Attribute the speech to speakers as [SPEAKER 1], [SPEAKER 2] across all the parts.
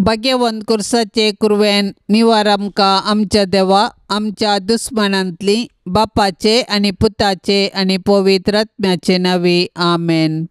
[SPEAKER 1] भाग्यवंत कुर्साचे कुरवेन निवार आमकां आमच्या देवा आमच्या दुस्मनांतली बापाचे आनी पुताचे आनी पवित्र आत्म्याचे नांवी आमेन।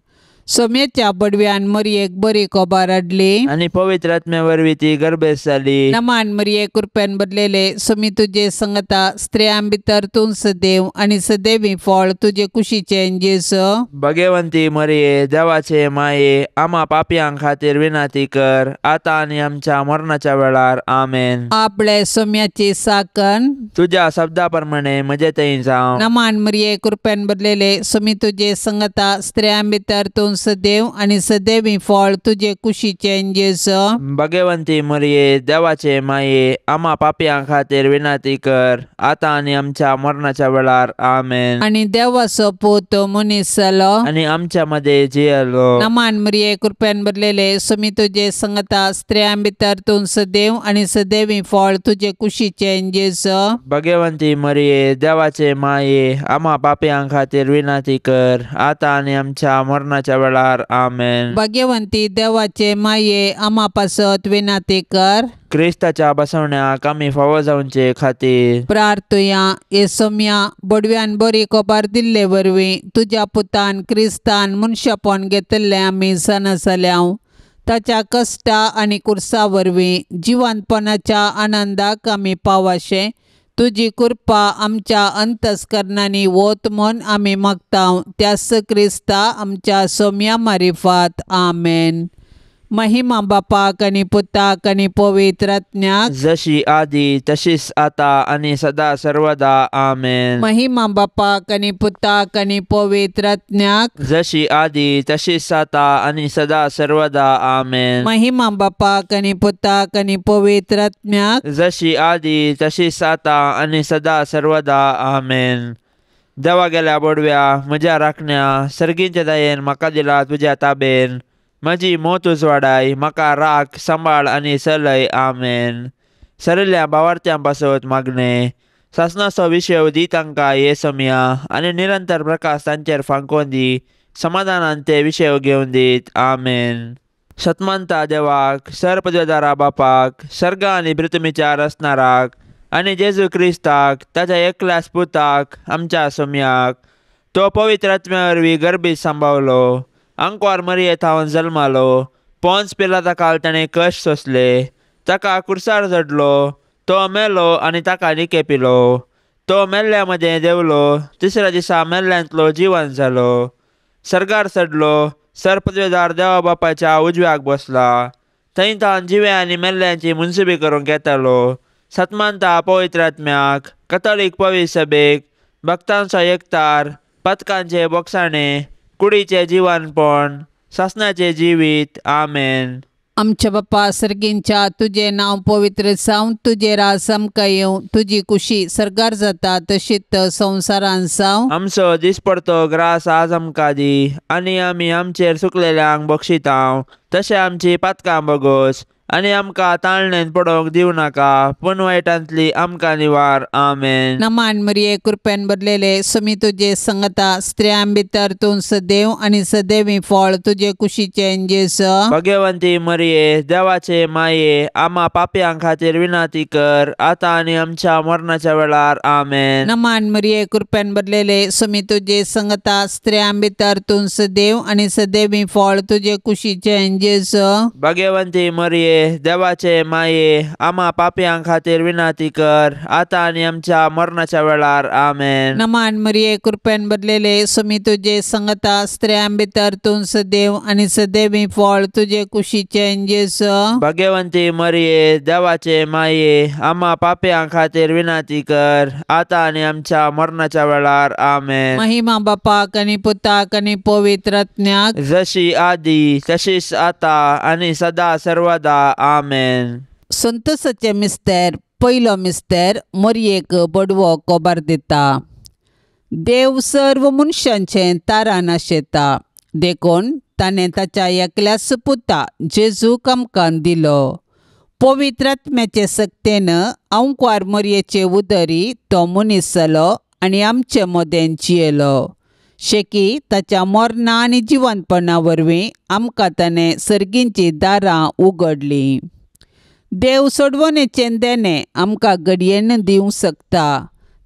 [SPEAKER 1] सोम्याच्या बडव्यान मरयेक बरी कोबार हाडली
[SPEAKER 2] आणि पवित्र आत्म्या वरवीं ती गर्भेस जाली।
[SPEAKER 1] नमान मरये कृपेन बदलेले सोमी तुजे संगता स्त्रियां भितर तूं सदैव आनी सदैवी फळ तुजे कुशीचे जेसो।
[SPEAKER 2] भाग्यवंती मरिये देवाचे माये आम्हा पापयांक खातीर विनाती कर आता आनी आमच्या मरणाच्या वेळार आमेन।
[SPEAKER 1] आपले सोम्याची साकन
[SPEAKER 2] तुझ्या शब्दा प्रमाणे म्हजे थंय जावं।
[SPEAKER 1] नमान मरये कृपेन बदलेले सोमी तुजे संगता स्त्रियां भितर तूं सदैव आनी सदैवी फळ तुजे कुशीचे जेसो।
[SPEAKER 2] भाग्यवंती मरिये देवाचे माये आम्हा पापयांक खातीर विनाती कर आता आनी आमच्या मरणाच्या वेळार आमेन।
[SPEAKER 1] आनी देवाचो पूत मनीस जालो
[SPEAKER 2] आणि आमच्या मध्ये जियेलो।
[SPEAKER 1] नमान मरये कृपेन बदलेले सोमी तुजे संगता स्त्रियां भितर तूं सदैव आनी सदैवी फळ तुजे कुशीचे जेसो।
[SPEAKER 2] भाग्यवंती मरिये देवाचे माये आम्हा पापयांक खातीर विनाती कर आता आनी आमच्या मरणाच्या वेळार आमेन।
[SPEAKER 1] भाग्यवंती देवाचे माये आम्हा पासत विनाती कर
[SPEAKER 2] क्रिस्ताच्या बसवण्याक आमी फावो जावचे खातीर
[SPEAKER 1] प्रार्थुया। ये सोम्या बडव्यान बरी कोबार दिल्ले वरवीं तुज्या पुतान क्रिस्तान मनशापण घेतले आमी सणसल्याव ताच्या कश्टा आनी कुर्सा वरवीं जिवंतपणाच्या आनंदाक आमी पावाशे तुजी कृपा आमच्या अंतस्करणांनी वोत म्हूण आमी मागताव त्यास क्रिस्ता आमच्या सोम्या मारिफात आमेन। महिमा बापाक आनी पुताक आनी पवित्र आत्म्याक
[SPEAKER 2] जशी आदी तशीच आता आनी सदा सर्वदा आमेन।
[SPEAKER 1] महिमा बापाक आनी पुताक आनी पवित्र आत्म्याक
[SPEAKER 2] जशी आदी तशीच आता आनी सदा सर्वदा आमेन।
[SPEAKER 1] महिमा बापाक आनी पुताक आनी पवित्र आत्म्याक
[SPEAKER 2] जशी आदी तशीच आता आनी सदा सर्वदा आमेन। देवा गेल्या बडव्या म्हज्या राखण्या सर्गींच्या दयेन म्हाका दिला तुज्या ताबेन म्हजी मोत उजवाडाय म्हाका राख सांबाळ आनी चलय आमेन। सरल्या भावार्थ्यां पासत मागणे सासणाचो विशय दी तांकां ये सोम्या आनी निरंतर प्रकाश तांचेर फांकोवन दी समाधानान ते विशय घेवन दीत आमेन। शतमंता देवाक सरपदवेदारा बापाक सर्गा आनी पृथ्वीच्या रचणाराक आनी जेजू क्रिस्ताक ताच्या एकल्याच पुताक आमच्या सोम्याक तो पवित्र आत्म्या वरवीं गर्भीत सांबावलो आंकवार मरये थावन जल्मालो पोंच पिलाता काल ताणें कश्ट सोंसले ताका कुर्सार चडलो तो मेलो आनी ताका निकेपिलो तो मेल्ल्या मदें देवलो तिसऱ्या दिसा मेल्ल्यांतलो जिवंत जालो सर्गार चडलो सरपदवेदार देवा बापाच्या उजव्याक बसला थंय थावन जिवे आनी मेल्ल्यांची मुनसिबी करूंक येतालो। सतमानता पवित्र आत्म्याक कथोलीक पवित्र सभेक भक्तांचो एकतार पथकांचे बोगसाणे कुडीचे जिवनपण सासणाचे जिवीत आमेन।
[SPEAKER 1] आमच्या बापा सर्गींच्या तुझे नाव पवित्र जावं तुझे राज आमकां येवं तुजी कुशी सर्गार जाता तशीच संवसारान जावं।
[SPEAKER 2] आमचो दिसपडतो ग्रास आज आमकां दी आनी आमी आमचेर चुकलेल्यांक बक्षितांव तशें आमची पातकां बगोस आनी आमकां ताळणेन पडोवंक दिवं नाका पूण वायटांतली आमकां निवार आमेन।
[SPEAKER 1] नमान मरये कृपेन बदलेले सोमी तुजे संगता स्त्रियां भितर तूं सदैव आनी सदैवी फळ तुजे कुशीचे जेसो।
[SPEAKER 2] भाग्यवंती मरिये देवाचे माये आम्हा पापयांक खातीर विनाती कर आता आनी आमच्या मरणाच्या वेळार आमेन।
[SPEAKER 1] नमान मरये कृपेन बदलेले सोमी तुजे संगता स्त्रियां भितर तूं सदैव आनी सदैवी फळ तुजे कुशीचे जेसो।
[SPEAKER 2] भाग्यवंती मरिये देवाचे माये आम्हा पापयांक खातीर विनाती कर आता आनी आमच्या मरणाच्या वेळार आमेन।
[SPEAKER 1] नमान मरये कृपेन बदलेले सोमी तुजे संगता स्त्रियां भितर तूं सदैव आनी सदैवी फळ तुजे कुशीचे जेसो।
[SPEAKER 2] भाग्यवंती मरिये देवाचे माये आम्हा पापयांक खातीर विनाती कर आता आनी आमच्या मरणाच्या वेळार आमेन।
[SPEAKER 1] महिमा बापाक आनी पुताक आनी पवित्र आत्म्याक
[SPEAKER 2] जशी आदी तशीच आता आनी सदा सर्वदा आमेन।
[SPEAKER 1] संतोसाचे मिस्तेर पयलो मिस्तेर मरयेक बडवो कोबार दिता। देव सर्व मनशांचे तारान आशेता देखून ताणें ताच्या एकल्याच पुता जेजूक आमकां दिलो। पवित्र आत्म्याचे सक्तेन आंकवार मरयेचे उदरी तो मनीस जालो आनी आमचे मदें जियेलो शेकी ताच्या मरणा आनी जिवंतपणा वरवीं आमकां ताणें सर्गींची दारां उगडलीं। देव सोडवणेचें देणे आमकां घडयेन दिवंक शकता,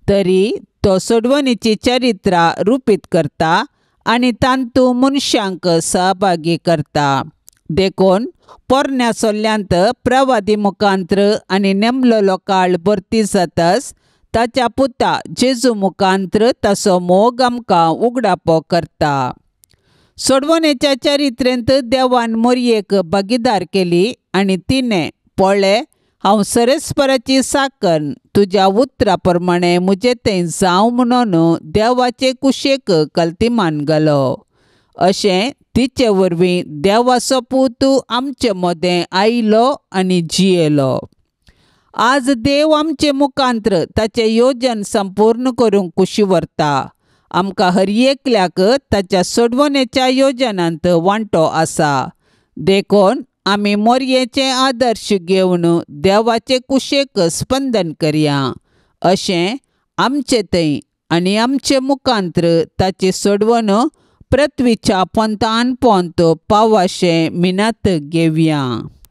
[SPEAKER 1] तरी तो सोडवणेची चरित्रां रुपीत करता आनी तांतू मनशांक सहभागी करता. देखून पोरण्या सोल्ल्यांत प्रवादी मुखांत्र आनी नेमलेलो काळ भरती जाताच ताच्या पुता जेजू मुखांत्र ताचो मोग आमकां उगडापो करता. सोडवणेच्या चरित्रेंत देवान मोरयेक भागीदार केली आनी तिणें पळय, हांव सरस्पराची साकन तुज्या उतरा प्रमाणे म्हजे तें जावं म्हणून देवाचे कुशेक कल्तिमान घालो. अशें तिचे वरवीं देवाचो पूत आमचे मदें आयलो आनी जियेलो. आज देव आमचे मुखांत्र ताचें येवजण संपूर्ण करूंक कुशी व्हरता. आमकां हर एकल्याक ताच्या सोडवणेच्या येवजणांत वांटो आसा. देखून आमी मोरयेचे आदर्श घेवन देवाचे कुशेक स्पंदन करया. अशें आमचे थंय आनी आमचे मुखांत्र ताची सोडवण पृथ्वीच्या पंतान पंत पावाशें मिनत घेवया.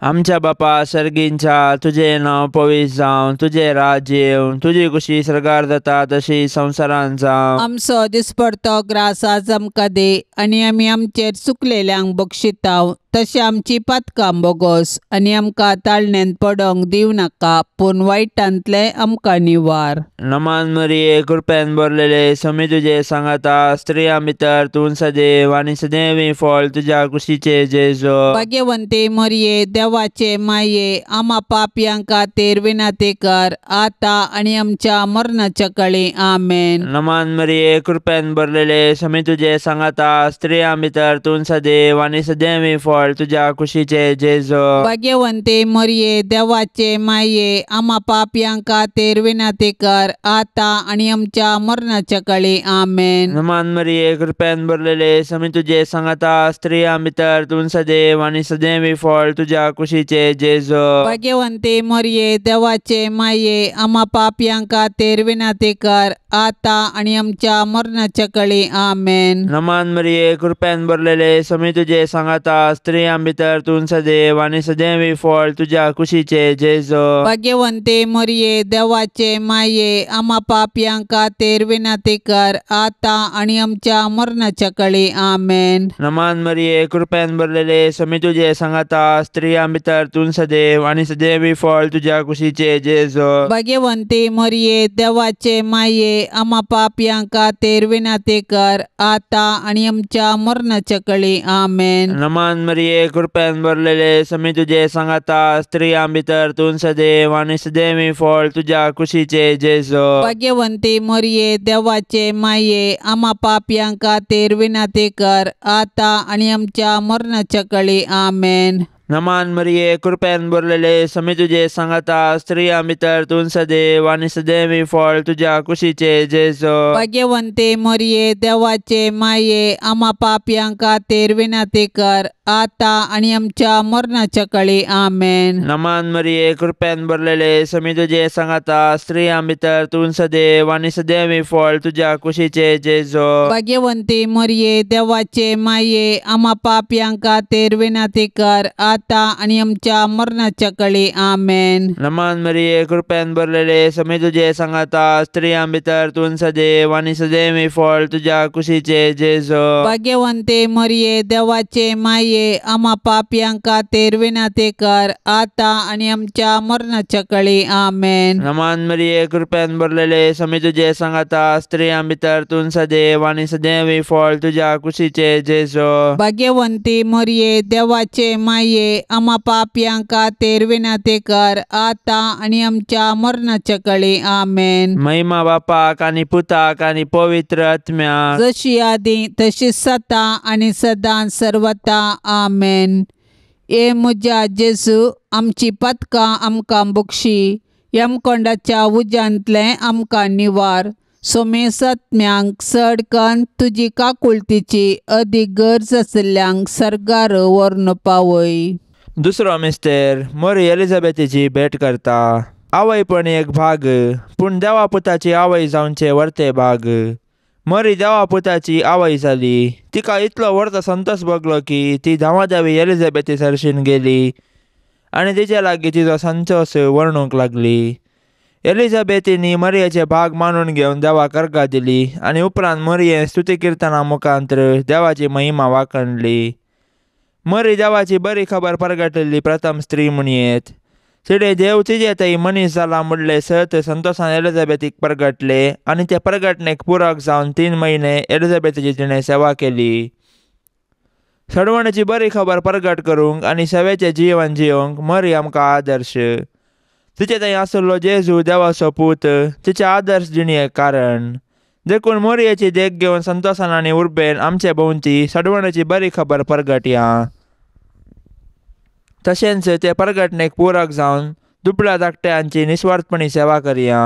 [SPEAKER 2] आमच्या बापा सर्गींच्या, तुझें नांव पवित्र जावं, तुजें राज्य येवं, तुजी कुशी स्वर्गार जाता तशी संवसारांत जावं.
[SPEAKER 1] आमचो दिसपडतो ग्रास आज आमकां दे आनी आमी आमचेर चुकलेल्यांक बक्षितांव, तशें आमची पातकां बोगोस आनी आमकां ताळणेंत पडोंक दिवं नाका, पूण वायटांतले आमकां निवार.
[SPEAKER 2] नमान मरिये, कृपेन भरलेले, समी तुजे सांगाता, स्त्रियां भितर तूं सदैव आनी सदैवी फळ तुज्या कुशीचे जेजू.
[SPEAKER 1] भाग्यवंते मरिये, देवाचे माये, आम्हा पापयांक खातीर विनंती कर, आता आनी आमच्या मरणाच्या काळी. आमेन.
[SPEAKER 2] नमान मरिये, कृपेन भरलेले, समी तुजे सांगाता, स्त्रियां भितर तूं सदैव आनी सदैवी फळ तुज्या कुशीचे जेजू.
[SPEAKER 1] भाग्यवंते मरिये, देवाचे माये, आम्हा पापयांक खातीर विनंती कर, आता आनी आमच्या मरणाच्या काळी. आमेन.
[SPEAKER 2] नमान मरिये, कृपेन भरलेले, समी तुजे सांगाता, स्त्रियां भितर तूं सदैव आनी सदैवी फळ तुज्या कुशीचे जेजू.
[SPEAKER 1] भाग्यवंते मरिये, देवाचे माये, आम्हा पापयांक खातीर विनंती कर, आता आनी आमच्या मरणाच्या काळी. आमेन.
[SPEAKER 2] नमान मरिये, कृपेन भरलेले, समी तुजे सांगाता, स्त्रियां भितर तूं सदैव आनी सदैवी फळ तुज्या कुशीचे जेजू.
[SPEAKER 1] भाग्यवंते मरिये, देवाचे माये, आम्हा पापयांक खातीर विनंती कर, आता आनी आमच्या मरणाच्या काळी. आमेन.
[SPEAKER 2] नमान मरिये, कृपेन भरलेले, समी तुजे सांगाता, स्त्रियां भितर तूं सदैव आनी सदैवी फळ तुज्या कुशीचे जेजू.
[SPEAKER 1] भाग्यवंते मरिये, देवाचे माये, आम्हा पापयांक खातीर विनंती कर, आता आनी आमच्या मरणाच्या काळी. आमेन.
[SPEAKER 2] नमान मरिये, कृपेन भरलेले, समी तुजे सांगाता, स्त्रियां भितर तूं सदैव आनी सदैवी फळ तुज्या कुशीचे जेजू.
[SPEAKER 1] भाग्यवंते मरिये, देवाचे माये, आम्हा पापयांक खातीर विनंती कर, आता आनी आमच्या मरणाच्या काळी. आमेन.
[SPEAKER 2] नमान मरिये, कृपेन भरलेले, समी तुजे सांगाता, स्त्रियां भितर तूं सदैव आनी सदैवी फळ तुज्या कुशीचे जेजू.
[SPEAKER 1] भाग्यवंते मरिये, देवाचे माये, आम्हा पापयांक खातीर विनंती कर, आता आनी आमच्या मरणाच्या काळी. आमेन.
[SPEAKER 2] नमान मरिये, कृपेन भरलेले, समी तुजे सांगाता, स्त्रियां भितर तूं सदैव आनी सदैवी फळ तुज्या कुशीचे जेजू.
[SPEAKER 1] भाग्यवंते मरिये, देवाचे माये, आम्हा पापयांक खातीर विनंती कर, आता आनी आमच्या मरणाच्या काळी. आमेन.
[SPEAKER 2] नमान मरिये, कृपेन भरलेले, समी तुजे सांगाता, स्त्रियां भितर तूं सदैव आनी सदैवी फळ तुज्या कुशीचे जेजू.
[SPEAKER 1] भाग्यवंते मरिये, देवाचे माये, आम्हा पापयांक खातीर विनंती कर, आता आनी आमच्या मरणाच्या काळी. आमेन.
[SPEAKER 2] नमान मरिये, कृपेन भरलेले, समी तुजे सांगाता, स्त्रियां भितर तूं सदैव आनी सदैवी फळ तुज्या कुशीचे जेजू.
[SPEAKER 1] भाग्यवंती मरिये, देवाचे माये, आम्हा पापयांक खातीर विनंती कर, आता आनी आमच्या मरणाच्या काळी. आमेन.
[SPEAKER 2] महिमा बापाक आनी पुताक आनी पवित्र आत्म्याक,
[SPEAKER 1] जशी आदी तशी सता आनी सदां सर्वता. आमेन. ए म्हज्या जेजू, आमची पातकां आमकां बक्षी, यमकोंडाच्या उज्यांतले आमकां निवार. सोमेस आत्म्यांक सडकन तुजी काकुळतीची अदीक गरज आशिल्ल्यांक सर्गार व्हरून पावय.
[SPEAKER 2] दुसरो मिस्तेर मोरी एलिझाबेथीची भेट करता. आवयपण एक भाग, पूण देवा पुताची आवय जावचे वर्ते भाग. मोरी देवा पुताची आवय जाली. तिका इतलो व्हडलो संतोश भोगलो की ती धांवाधावी एलिझाबेथी सरशीन गेली आनी तिचे लागीं तिचो संचोस वर्णूंक लागली. एलिझाबेथीनी मरियेचे भाग मानून घेवन देवाक अर्घा दिली आनी उपरांत मरिये स्तुती किर्तना मुखांतर देवाची महिमा वाखणली. मरी देवाची बरी खबर परगटलेली प्रथम स्त्री म्हणयेत. तिडे देव तिजे थंय मनीस जाला म्हणले सत संतोषान एलिझाबेथीक परगटले आनी ते परगटणेक पुरक जावन 3 म्हयने एलिझाबेथीची तिणें सेवा केली. सडवणेची बरी खबर परगट करूंक आनी सेवेचें जिवन जियोंक मरी आमकां आदर्श. तिचे थंय आसलो जेजू देवाचो पूत तिचे आदर्श जिणेक कारण. देखून मरियेची देख घेवन संतोषान आनी उर्बेन आमचे भोंवती सडवणेची बरी खबर परगटया. तशेंच ते परगटणेक पुरक जावन दुबळ्या धाकट्यांची निस्वार्थपणी सेवा करया.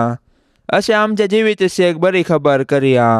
[SPEAKER 2] अशें आमचे जिवीतशेक बरी खबर करया.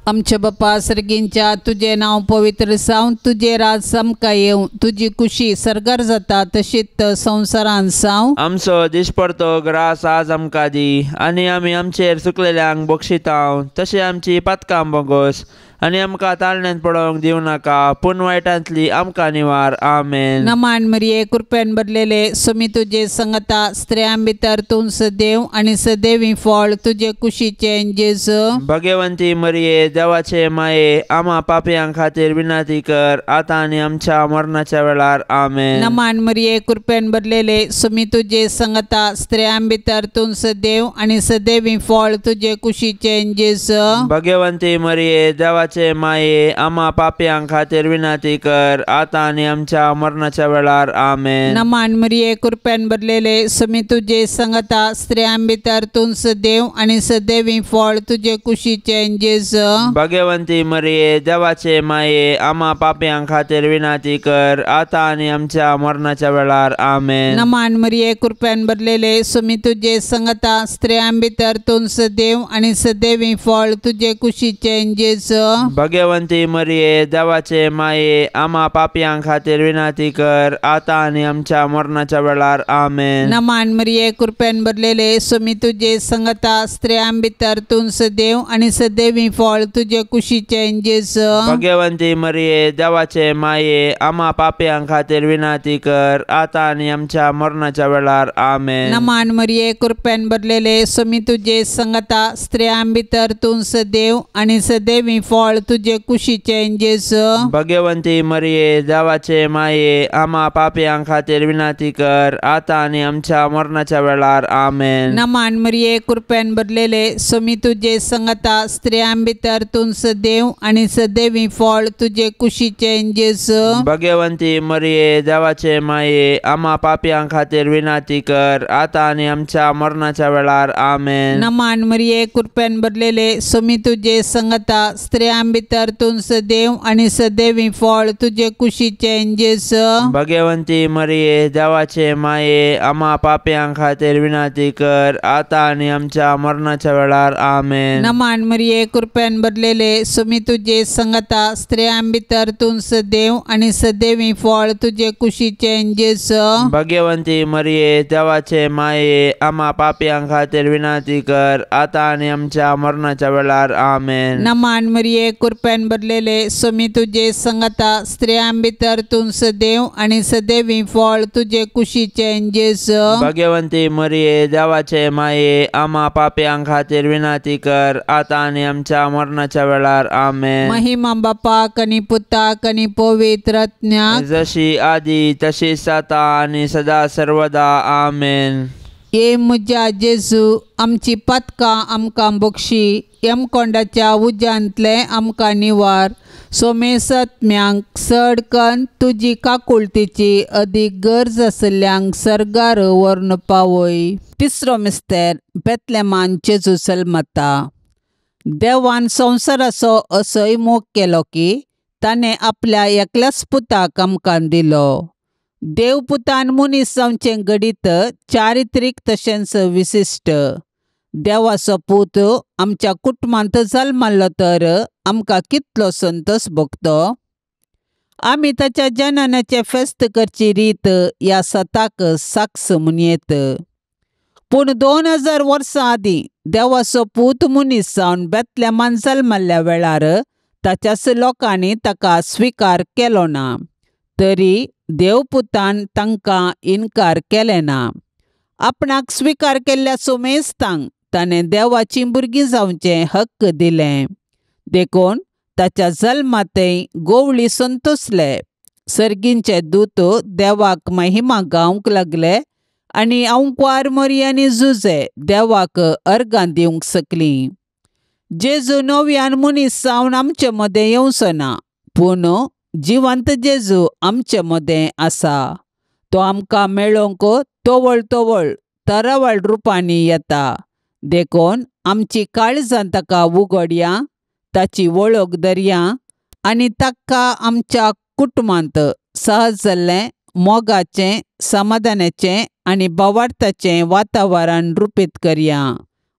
[SPEAKER 1] आमचे बापा सर्गींच्या तुझे नाव पवित्र जावन तुझे राज समका येवं तुझी कुशी सरकार जाता तशीच संवसारान जावं.
[SPEAKER 2] आमचो दिसपडतो ग्रास आज आमकां दी आनी आमी आमचेर चुकलेल्यांक बक्षितांव तशें आमची पातकां बोगोस आनी आमकां ताळण्यांत पडोवंक दिवं नाका पूण वायटांतली आमकां निवार. आमेन.
[SPEAKER 1] नमान मरिये कृपेन भरलेले सुमी तुझे संगता स्त्रियां भितर तूं सदैव आनी सदैवी फळ तुझे कुशीचे जेजू.
[SPEAKER 2] भगवंती मरिये देवाचे माये आम्हा पापयां खातीर विनंती कर आतां आनी आमच्या मरणाच्या वेळार. आमेन.
[SPEAKER 1] नमान मरिये कृपेन भरलेले सुमी तुझे संगता स्त्रियां भितर तूं सदैव आनी सदैवी फळ तुझे कुशीचे जेजू.
[SPEAKER 2] भगवंती मरिये देवाचे माये आम्हा पापयां खातीर विनंती कर आतां आनी आमच्या मरणाच्या वेळार. आमेन.
[SPEAKER 1] नमान मरिये कृपेन भरलेले सुमी तुझे संगता स्त्रियां भितर तूं सदैव आनी सदैवी फळ तुझे कुशीचे जेजू.
[SPEAKER 2] भगवंती मरिये देवाचे माये आम्हा पापयां खातीर विनंती कर आतां आनी आमच्या मरणाच्या वेळार. आमेन.
[SPEAKER 1] नमान मरिये कृपेन भरलेले सुमी तुझे संगता स्त्रियां भितर तूं सदैव आनी सदैवी फळ तुझे कुशीचे जेजू.
[SPEAKER 2] भगवंती मरिये देवाचे माये आम्हा पापयां खातीर विनंती कर आतां आनी आमच्या मरणाच्या वेळार. आमेन.
[SPEAKER 1] नमान मरिये कृपेन भरलेले सुमी तुझे संगता स्त्रियां भितर तूं सदैव आनी सदैवी फळ तुझे कुशीचे जेजू.
[SPEAKER 2] भगवंती मरिये देवाचे माये आम्हा पापयां खातीर विनंती कर आतां आनी आमच्या मरणाच्या वेळार. आमेन.
[SPEAKER 1] नमान मरिये कृपेन भरलेले सुमी तुझे संगता स्त्रियां भितर तूं सदैव आनी सदैवी फळ तुझे कुशीचे जेजू.
[SPEAKER 2] भगवंती मरिये देवाचे माये आम्हा पापयां खातीर विनंती कर आतां आनी आमच्या मरणाच्या वेळार. आमेन.
[SPEAKER 1] नमान मरिये कृपेन भरलेले सुमी तुझे संगता स्त्रियां भितर तूं सदैव आनी सदैवी फळ तुझे कुशीचे जेजू.
[SPEAKER 2] भगवंती मरिये देवाचे माये आम्हा पापयां खातीर विनंती कर आतां आनी आमच्या मरणाच्या वेळार. आमेन.
[SPEAKER 1] नमान मरिये कृपेन भरलेले सुमी तुझे संगता स्त्रियां भितर तूं सदैव आनी सदैवी फळ तुझे कुशीचे जेजू.
[SPEAKER 2] भगवंती मरिये देवाचे माये आम्हा पापयां खातीर विनंती कर आतां आनी आमच्या मरणाच्या वेळार. आमेन.
[SPEAKER 1] नमान मरिये कृपेन भरलेले सुमी तुझे संगता स्त्रियां भितर तूं सदैव आनी सदैवी फळ तुझे कुशीचे जेजू.
[SPEAKER 2] भगवंती मरिये देवाचे माये आम्हा पापयां खातीर विनंती कर आतां आनी आमच्या मरणाच्या वेळार. आमेन.
[SPEAKER 1] नमान मरिये कृपेन भरलेले सुमी तुझे संगता स्त्रियां भितर तूं सदैव आनी सदैवी फळ तुझे कुशीचे जेजू.
[SPEAKER 2] भगवंती मरिये देवाचे माये आम्हा पापयां खातीर विनंती कर आतां आनी आमच्या मरणाच्या वेळार. आमेन.
[SPEAKER 1] महिमा बापाक आनी पुताक आनी पवित्र आत्म्याक
[SPEAKER 2] जशी आदी तशीच आता आनी सदा सर्वदा. आमेन.
[SPEAKER 1] ये म्हज्या जेजू आमची पातकां आमकां बक्षी यमकोंडाच्या उज्यांतले आमकां निवार. सोमेसत्म्यांक सडकन तुजी काकुळतीची अदीक गरज आसल्यांक सरगार व्हरून पावय. तिसरो मिस्तेर बेतलेमान जेजू जल्मता. देवान संवसाराचो असोय मोग केलो की ताणें आपल्या एकल्याच पुताक आमकां दिलो. देवपुतान मनीस जावचें घडीत चारित्रीक तशेंच विशिश्ट. देवाचो पूत आमच्या कुटुंबांत जल्मलो तर आमकां कितलो संतोश भोगतो. आमी ताच्या जननाचे फेस्त करची रीत ह्या सताक साक्ष म्हणयेत. पूण 2000 वर्सां आदीं देवाचो पूत मनीस जावन बेतलेमान जल्मल्ल्या वेळार ताच्याच लोकांनी ताका स्विकार केलो ना. तरी देवपुतान तांकां इन्कार केलें ना. आपणाक स्विकार केल्ल्या सोमेस्तांक ताणें देवाचीं भुरगीं जावचें हक्क दिलें. देखून ताच्या जल्मातय गोवळी संतोसले. सर्गींचे दूत देवाक महिमा गावंक लागले आनी आंवकार मरियानी झुजे देवाक अर्गां दिवंक सकलीं. जेजू नव्यान मनीस जावन आमचे मदें येवचो ना, पूण जिवंत जेजू आमचे मदें आसा. तो आमकां मेळोवंक तोवळ तोवळ तरावळ रुपांनी येता. देखून आमची काळजां ताका उगडया, ताची वळख धरया आनी ताका आमच्या कुटुंबांत सहज जाल्लें मोगाचें, समाधानाचें आनी भावार्थाचें वातावरण रुपीत करया.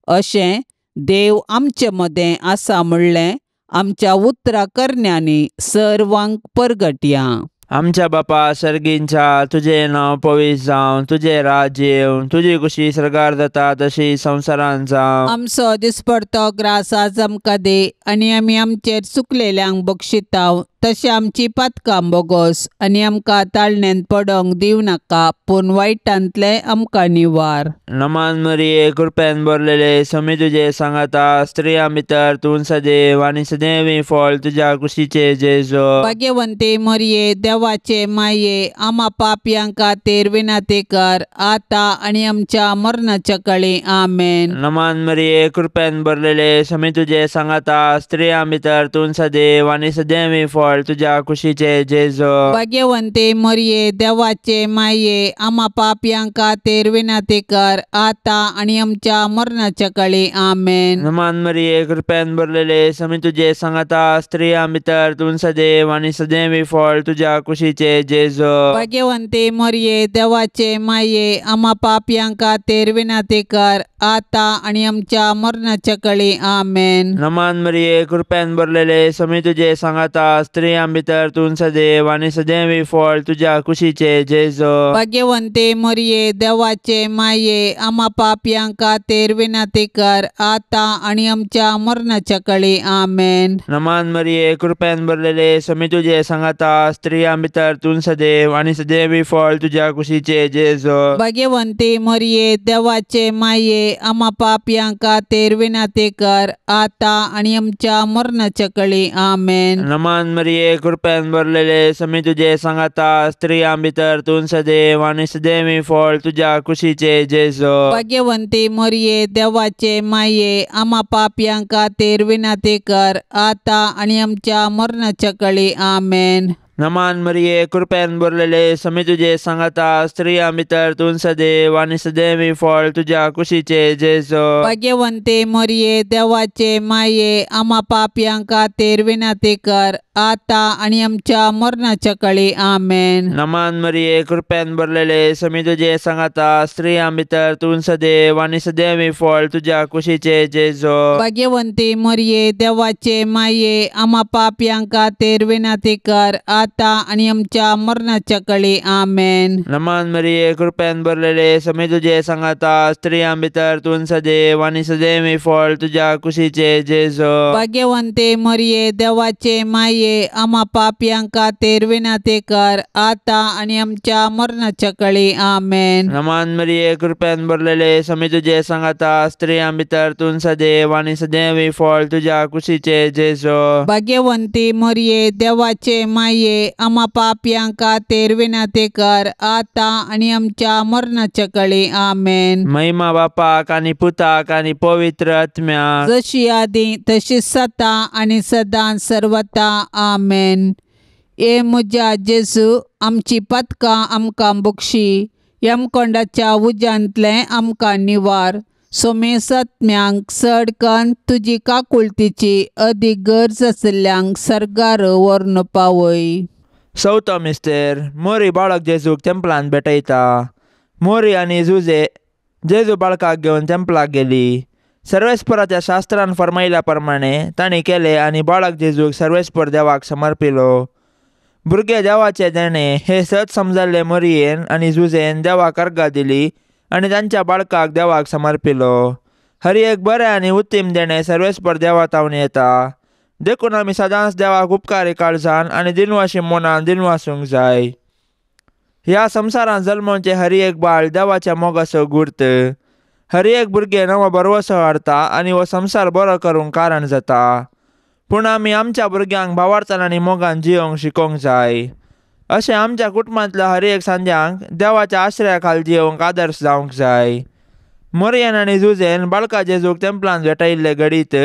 [SPEAKER 1] अशें देव आमचे मदें आसा म्हणलें आमच्या उतरां करण्यांनी सर्वांक परगटया.
[SPEAKER 2] आमच्या बापा सर्गींच्या, तुजें नांव पवित्र जावं, तुजें राज्य येवं, तुजी कुशी स्वर्गार जाता तशी संवसारांत जावं.
[SPEAKER 1] आमचो दिसपडतो ग्रास आज आमकां दे आनी आमी आमचेर चुकलेल्यांक बक्षितांव, तशें आमची पातकां बोगोस आनी आमकां ताळणेंत पडोंक दिवं नाका, पूण वायटांतले आमकां निवार.
[SPEAKER 2] नमान मरिये, कृपेन भरलेले, समी तुजे सांगाता, स्त्रियां भितर तूं सदैव आनी सदैवी फळ तुज्या कुशीचे जेजू.
[SPEAKER 1] भाग्यवंते मरिये, देवाचे माये, आम्हा पापयांक खातीर विनंती कर, आता आनी आमच्या मरणाच्या काळी. आमेन.
[SPEAKER 2] नमान मरिये, कृपेन भरलेले, समी तुजे सांगाता, स्त्रियां भितर तूं सदैव आनी सदैवी फळ तुज्या कुशीचे जेजू.
[SPEAKER 1] भाग्यवंते मरिये, देवाचे माये, आम्हा पापयांक खातीर विनंती कर, आता आनी आमच्या मरणाच्या काळी. आमेन.
[SPEAKER 2] नमान मरिये, कृपेन भरलेले, समी तुजे सांगाता, स्त्रियां भितर तूं सदैव आनी सदैवी फळ तुज्या कुशीचे जेजू.
[SPEAKER 1] भाग्यवंते मरिये, देवाचे माये, आम्हा पापयांक खातीर विनंती कर, आता आनी आमच्या मरणाच्या काळी. आमेन.
[SPEAKER 2] नमान मरिये, कृपेन भरलेले, समी तुजे सांगाता, स्त्रियां भितर तूं सदैव आनी सदैवी फळ तुज्या कुशीचे जेजू.
[SPEAKER 1] भाग्यवंते मरिये, देवाचे माये, आम्हा पापयांक खातीर विनंती कर, आता आनी आमच्या मरणाच्या काळी. आमेन.
[SPEAKER 2] नमान मरिये, कृपेन भरलेले, समी तुजे सांगाता, स्त्रियां भितर तूं सदैव आनी सदैवी फळ तुज्या कुशीचे जेजू.
[SPEAKER 1] भाग्यवंते मरिये, देवाचे माये, आम्हा पापयांक खातीर विनंती कर, आता आनी आमच्या मरणाच्या काळी. आमेन.
[SPEAKER 2] नमान मरिये, कृपेन भरलेले, समी तुजे सांगाता, स्त्रियां भितर तूं सदैव आनी सदैवी फळ तुज्या कुशीचे जेजू.
[SPEAKER 1] भाग्यवंते मरिये, देवाचे माये, आम्हा पापयांक खातीर विनंती कर, आता आनी आमच्या मरणाच्या काळी. आमेन.
[SPEAKER 2] नमान मरिये, कृपेन भरलेले, समी तुजे सांगाता, स्त्रियां भितर तूं सदैव आनी सदैवी फळ तुज्या कुशीचे जेजू.
[SPEAKER 1] भाग्यवंते मरिये, देवाचे माये, आम्हा पापयांक खातीर विनंती कर, आता आनी आमच्या मरणाच्या काळी. आमेन.
[SPEAKER 2] नमान मरिये, कृपेन भरलेले, समी तुजे सांगाता, स्त्रियां भितर तूं सदैव आनी सदैवी फळ तुज्या कुशीचे जेजू.
[SPEAKER 1] भाग्यवंते मरिये, देवाचे माये, आम्हा पापयांक खातीर विनंती कर, आता आनी आमच्या मरणाच्या काळी. आमेन.
[SPEAKER 2] नमान मरिये, कृपेन भरलेले, समी तुजे सांगाता, स्त्रियां भितर तूं सदैव आनी सदैवी फळ तुज्या कुशीचे जेजू.
[SPEAKER 1] भाग्यवंते मरिये, देवाचे माये, आम्हा पापयांक खातीर विनंती कर, आता आनी आमच्या मरणाच्या काळी. आमेन.
[SPEAKER 2] नमान मरिये, कृपेन भरलेले, समी तुजे सांगाता, स्त्रियां भितर तूं सदैव आनी सदैवी फळ तुज्या कुशीचे जेजू.
[SPEAKER 1] भाग्यवंती मरिये, देवाचे माये, आम्हा पापयांक खातीर विनंती कर, आता आनी आमच्या मरणाच्या काळी. आमेन.
[SPEAKER 2] महिमा बापाक आनी पुताक आनी पवित्र आत्म्याक,
[SPEAKER 1] जशी आदी तशी सता आनी सदां सर्वता. आमेन. ए म्हज्या जेजू, आमची पातकां आमकां बक्षी, यमकोंडाच्या उज्यांतलें आमकां निवार. सोमेस आत्म्यांक सडकन तुजी काकुळतीची अदीक गरज आशिल्ल्यांक सर्गार व्हरून पावय.
[SPEAKER 2] चवथो मिस्तेर, मोरी बाळक जेजूक तेंपलांत भेटयता. मोरी आनी जुजे जेजू बाळकाक घेवन तेंपलाक गेली. सर्वेस्पराच्या शास्त्रान फरमायल्या प्रमाणे तांणी केलें आनी बाळक जेजूक सर्वेस्पर देवाक समर्पिलो. भुरगे देवाचे देणे हे सत समजाल्ले मोरयेन आनी जुजेन देवाक अर्गां दिली आनी तांच्या बाळकाक देवाक समर्पिलो. हर एक बरें आनी उत्तीम देणे सर्वेस्पर देवा तावन येता. देखून आमी सदांच देवाक उपकारी काळजान आनी दिनवाशी मनान दिनवासूंक जाय. ह्या संवसारांत जल्मोवचे हर एक बाळ देवाच्या मोगाचो गुर्त. हर एक भुरगे नवो बरवसो हाडटा आनी हो संवसार बरो करूंक कारण जाता. पूण आमी आमच्या भुरग्यांक भावार्थान आनी मोगान जियोंक शिकोवंक जाय. अशें आमच्या कुटुंबांतल्या हर एक सांज्यांक देवाच्या आश्रया खाल जियोवंक आदर्श जावंक जाय. मरियन आनी जुजेन बाळका जेजूक तेंपलांत भेटयिल्ले घडीत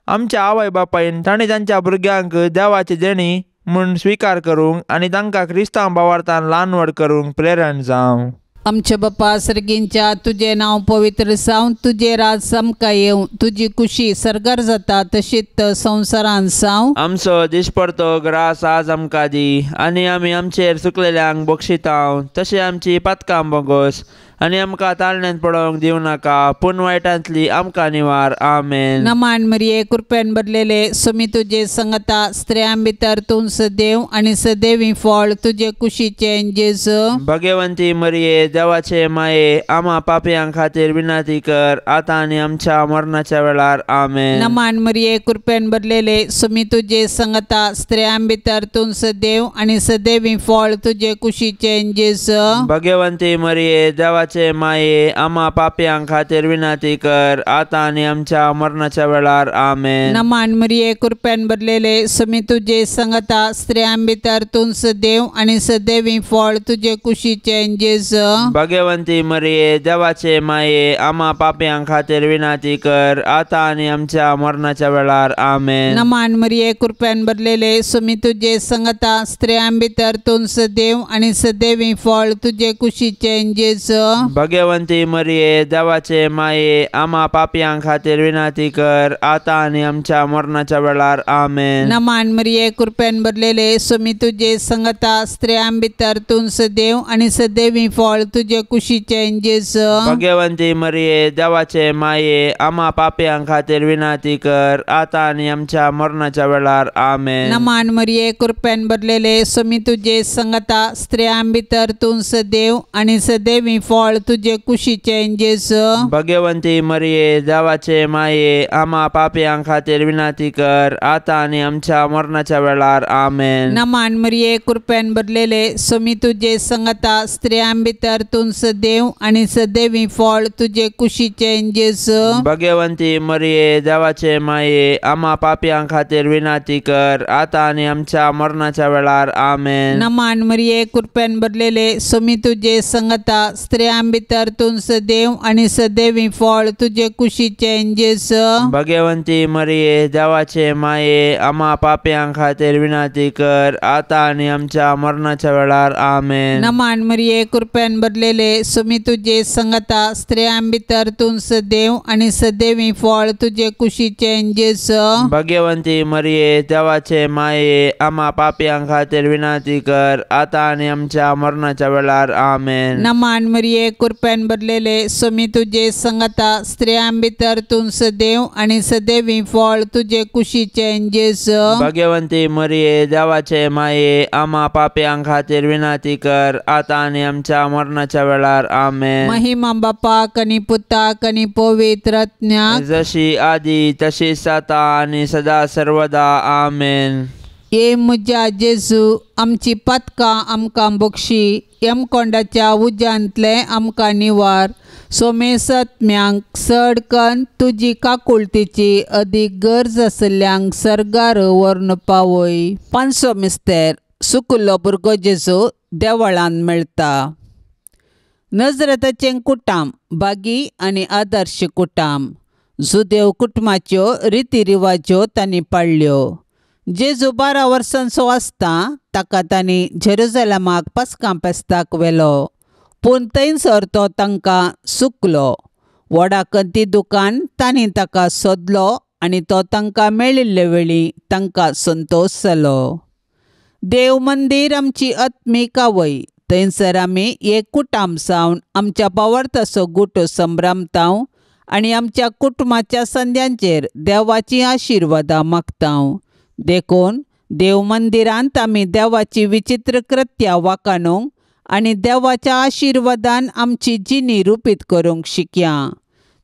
[SPEAKER 2] आमच्या आवय बापायन तांणी तांच्या भुरग्यांक देवाची देणी म्हूण स्विकार करूंक आनी तांकां क्रिस्तांव भावार्थान ल्हान व्हड करूंक प्रेरण जावं.
[SPEAKER 1] आमचे बापा सर्गींच्या तुझे नांव पवित्र जावं, तुझे राज सामका येवं, तुजी खुशी सरकार जाता तशीच संवसारांत जावं.
[SPEAKER 2] आमचो दिसपडतो ग्रास आज आमकां दी आनी आमी आमचेर चुकलेल्यांक बक्षितांव तशें आमची पातकां बोगोस आनी आमकां ताळण्यांत पडोवंक दिवं नाका पूण वायटांतली आमकां निवार. आमेन.
[SPEAKER 1] नमान मरिये कृपेन भरलेले सुमी तुजे संगता स्त्रियां भितर तूं सदैव आनी सदैवी फळ तुजे कुशीचे जेजू.
[SPEAKER 2] भगवंती मरिये देवाचे माये आम्हा पापयां खातीर विनंती कर आतां आनी आमच्या मरणाच्या वेळार. आमेन.
[SPEAKER 1] नमान मरिये कृपेन भरलेले सुमी तुजे संगता स्त्रियां भितर तूं सदैव आनी सदैवी फळ तुजे कुशीचे जेजू.
[SPEAKER 2] भगवंती मरिये देवाचे माये आम्हा पापयां खातीर विनंती कर आतां आनी आमच्या मरणाच्या वेळार. आमेन.
[SPEAKER 1] नमान मरिये कृपेन भरलेले सुमी तुजे संगता स्त्रियां भितर तूं सदैव आनी सदैवी फळ तुजे कुशीचे जेजू.
[SPEAKER 2] भगवंती मरिये देवाचे माये आम्हा पापयां खातीर विनंती कर आतां आनी आमच्या मरणाच्या वेळार. आमेन.
[SPEAKER 1] नमान मरिये कृपेन भरलेले सुमी तुजे संगता स्त्रियां भितर तूं सदैव आनी सदैवी फळ तुजे कुशीचे जेजू.
[SPEAKER 2] भगवंती मरिये देवाचे माये आम्हा पापयां खातीर विनंती कर आतां आनी आमच्या मरणाच्या वेळार. आमेन.
[SPEAKER 1] नमान मरिये कृपेन भरलेले सुमी तुजे संगता स्त्रियां भितर तूं सदैव आनी सदैवी फळ तुजे कुशीचे जेजू.
[SPEAKER 2] भगवंती मरिये देवाचे माये आम्हा पापयां खातीर विनंती कर आतां आनी आमच्या मरणाच्या वेळार. आमेन.
[SPEAKER 1] नमान मरिये कृपेन भरलेले सुमी तुजे संगता स्त्रियां भितर तूं सदैव आनी सदैवी फळ तुजे कुशीचे जेजू.
[SPEAKER 2] भगवंती मरिये देवाचे माये आम्हा पापयां खातीर विनंती कर आतां आनी आमच्या मरणाच्या वेळार. आमेन.
[SPEAKER 1] नमान मरिये कृपेन भरलेले सुमी तुजे संगता स्त्रियां भितर तूं सदैव आनी सदैवी फळ तुजे कुशीचे जेजू.
[SPEAKER 2] भगवंती मरिये देवाचे माये आम्हा पापयां खातीर विनंती कर आतां आनी आमच्या मरणाच्या वेळार. आमेन.
[SPEAKER 1] नमान मरिये कृपेन भरलेले सुमी तुजे संगता स्त्रियां भितर तूं सदैव आनी सदैवी फळ तुजे कुशीचे जेजू.
[SPEAKER 2] भगवंती मरिये देवाचे माये आम्हा पापयां खातीर विनंती कर आतां आनी आमच्या मरणाच्या वेळार. आमेन.
[SPEAKER 1] नमान मरिये कृपेन भरलेले सुमी तुजे संगता स्त्रियां भितर तूं सदैव आनी सदैवी फळ तुजे कुशीचे जेजू.
[SPEAKER 2] भगवंती मरिये देवाचे माये आम्हा पापयां खातीर विनंती कर आतां आनी आमच्या मरणाच्या वेळार. आमेन.
[SPEAKER 1] नमान मरिये कृपेन भरलेले सुमी तुजे संगता स्त्रियां भितर तूं सदैव आनी सदैवी फळ तुजे कुशीचे जेजू.
[SPEAKER 2] भगवंती मरिये देवाचे माये आम्हा पापयां खातीर विनंती कर आतां आनी आमच्या मरणाच्या वेळार. आमेन.
[SPEAKER 1] महिमा बापाक आनी पुताक आनी पवित्र आत्म्याक
[SPEAKER 2] जशी आदी तशीच आता आनी सदा सर्वदा. आमेन.
[SPEAKER 1] ये म्हज्या जेजू आमची पातकां आमकां बक्षी, यमकोंडाच्या उज्यांतले आमकां निवार. सोमेस आत्म्यांक सडकन तुजी काकुळतीची अदीक गरज आसल्यांक सर्गार व्हरून पावय. पांचवो मिस्तेर सुकलो भुरगो जेजू देवळांत मेळटा. नजरेताचें कुटाम बागी आनी आदर्श कुटाम. जुदेव कुटुंबाच्यो रिती रिवाज्यो तांणी पाळल्यो. जेजू 12 वर्सांचो आसता ताका तांणी जेरुसलेमाक पास्कां फेस्ताक व्हेलो. पूण थंयसर तो तांकां सुकलो. व्हडा कंती दुकान तांणी ताका सोदलो आनी तो तांकां मेळिल्ले वेळी तांकां संतोश जालो. देव मंदीर आमची आत्मीक आवय. थंयसर आमी एक कुटाम जावन आमच्या पावर्थाचो गुटो संभ्रमतांव आनी आमच्या कुटुंबाच्या संद्यांचेर देवाची आशिर्वादां मागतांव. देखून देव मंदिरांत आमी देवाची विचित्र कृत्यां वाखाणूंक आनी देवाच्या आशिर्वादान आमची जिणी रुपीत करूंक शिकया.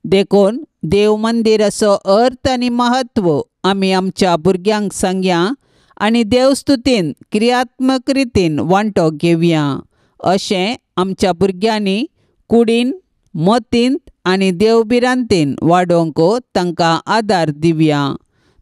[SPEAKER 1] देखून देव मंदिराचो अर्थ आनी महत्व आमी आमच्या भुरग्यांक सांगया आनी देवस्तुतीन क्रियात्मक रितीन वांटो घेवया. अशें आमच्या भुरग्यांनी कुडीन मतींत आनी देवबिरांतीन वाडोवंक तांकां आदार दिवया.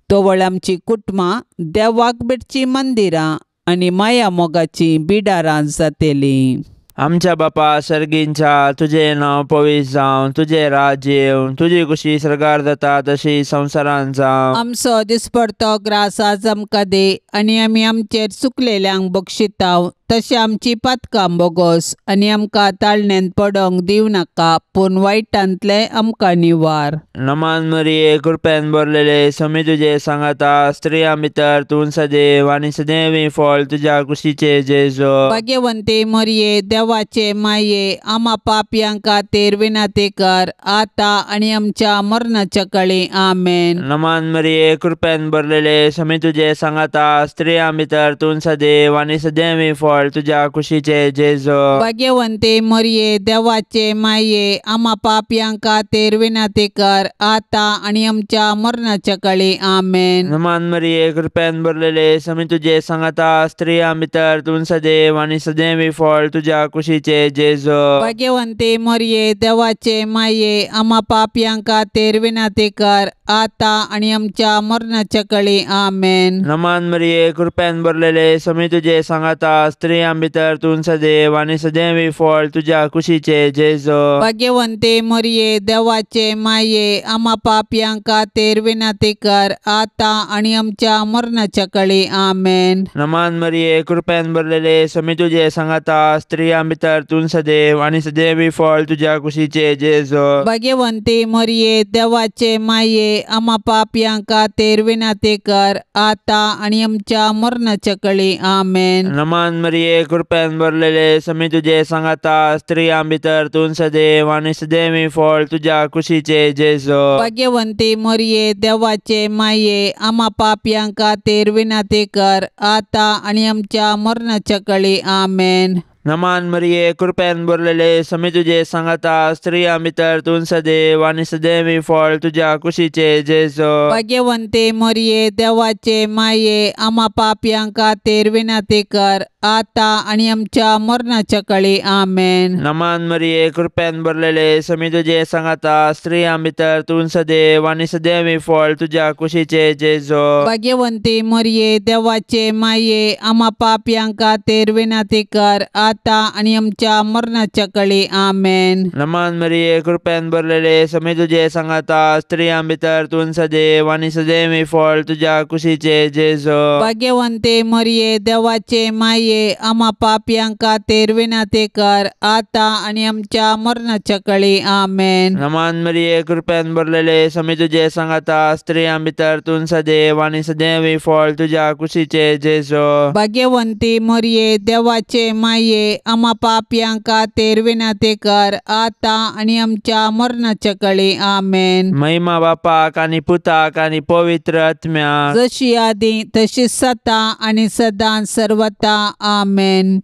[SPEAKER 1] तोवळ आमची कुटुंबां देवाक भेटची मंदिरां आनी माया मोगाची बिडारां जातेलीं.
[SPEAKER 2] आमच्या बापा सर्गींच्या तुझे नांव पवित्र जावं, तुझे राज येवं, तुजी कुशी सरकार जाता तशी संवसारांत जावं.
[SPEAKER 1] आमचो दिसपडतो ग्रास आज आमकां दे आनी आमी आमचेर चुकलेल्यांक बक्षितांव, तशें आमची पातकां बोगोस आनी आमकां ताळण्यांत पडोंक दिवं नाका, पूण वायटांतले आमकां निवार.
[SPEAKER 2] नमान मरिये कृपेन भरलेले समी तुजे सांगाता, स्त्रियां भितर तूं सदैव आनी सदैवी फळ तुज्या कुशीचे जेजो.
[SPEAKER 1] भाग्यवंते मरिये देवाचे माये, आम्हा पापयांक खातीर विनाती कर, आतां आनी आमच्या मरणाच्या काळी आमेन.
[SPEAKER 2] नमान मरिये कृपेन भरलेले समी तुजे सांगाता, स्त्रियां भितर तूं सदैव आनी सदैवी फळ तुज्या कुशीचे जेजो.
[SPEAKER 1] भाग्यवंते मरिये देवाचे माये, आम्हा पापयांक खातीर विनाती कर, आतां आनी आमच्या मरणाच्या काळी आमेन.
[SPEAKER 2] नमान मरिये कृपेन भरलेले समी तुजे सांगाता, स्त्रियां भितर तूं सदैव आनी सदैवी फळ तुज्या कुशीचे जेजो.
[SPEAKER 1] भाग्यवंते मरिये देवाचे माये, आम्हा पापयांक खातीर विनाती कर, आतां आनी आमच्या मरणाच्या काळी आमेन.
[SPEAKER 2] नमान मरिये कृपेन भरलेले समी तुजे सांगाता, स्त्रियां भितर तूं सदैव आनी सदैवी फळ तुज्या कुशीचे जेजो.
[SPEAKER 1] भाग्यवंते मरिये देवाचे माये, आम्हा पापयांक खातीर विनाती कर, आतां आनी आमच्या मरणाच्या काळी आमेन.
[SPEAKER 2] नमान मरिये कृपेन भरलेले समी तुजे सांगाता, स्त्रियां भितर तूं सदैव आनी सदैवी फळ तुज्या कुशीचे जेजो.
[SPEAKER 1] भाग्यवंते मरिये देवाचे माये, आम्हा पापयांक खातीर विनाती कर, आतां आनी आमच्या मरणाच्या काळी आमेन.
[SPEAKER 2] नमान मरिये कृपेन भरलेले समी तुजे सांगाता, स्त्रियां भितर तूं सदैव आनी सदैवी फळ तुज्या कुशीचे जेजो.
[SPEAKER 1] भाग्यवंते मरिये देवाचे माये, आम्हा पापयांक खातीर विनाती कर, आतां आनी आमच्या मरणाच्या काळी आमेन.
[SPEAKER 2] नमान मरिये कृपेन भरलेले समी तुजे सांगाता, स्त्रियां भितर तूं सदैव आनी सदैवी फळ तुज्या कुशीचे जेजो.
[SPEAKER 1] भाग्यवंते मरिये देवाचे माये, आम्हा पापयांक खातीर विनाती कर, आतां आनी आमच्या मरणाच्या काळी आमेन.
[SPEAKER 2] नमान मरिये कृपेन भरलेले समी तुजे सांगाता, स्त्रियां भितर तूं सदैव आनी सदैवी फळ तुज्या कुशीचे जेजो.
[SPEAKER 1] भाग्यवंते मरिये देवाचे माये, आम्हा पापयांक खातीर विनाती कर, आतां आनी आमच्या मरणाच्या काळी आमेन.
[SPEAKER 2] नमान मरिये कृपेन भरलेले समी तुजे सांगाता, स्त्रियां भितर तूं सदैव आनी सदैवी फळ तुज्या कुशीचे जेजो.
[SPEAKER 1] भाग्यवंते मरिये देवाचे माये, आम्हा पापयांक खातीर विनाती कर, आतां आनी आमच्या मरणाच्या काळी आमेन.
[SPEAKER 2] नमान मरिये कृपेन भरलेले समी तुजे सांगाता, स्त्रियां भितर तूं सदैव आनी सदैवी फळ तुज्या कुशीचे जेजो.
[SPEAKER 1] भाग्यवंती मरिये देवाचे माये, आम्हा पापयांक खातीर विनाती कर, आतां आनी आमच्या मरणाच्या काळी आमेन.
[SPEAKER 2] महिमा बापाक आनी पुताक आनी पवित्र आत्म्याक,
[SPEAKER 1] जशी आदी तशीच सता आनी सदां सर्वता आमेन.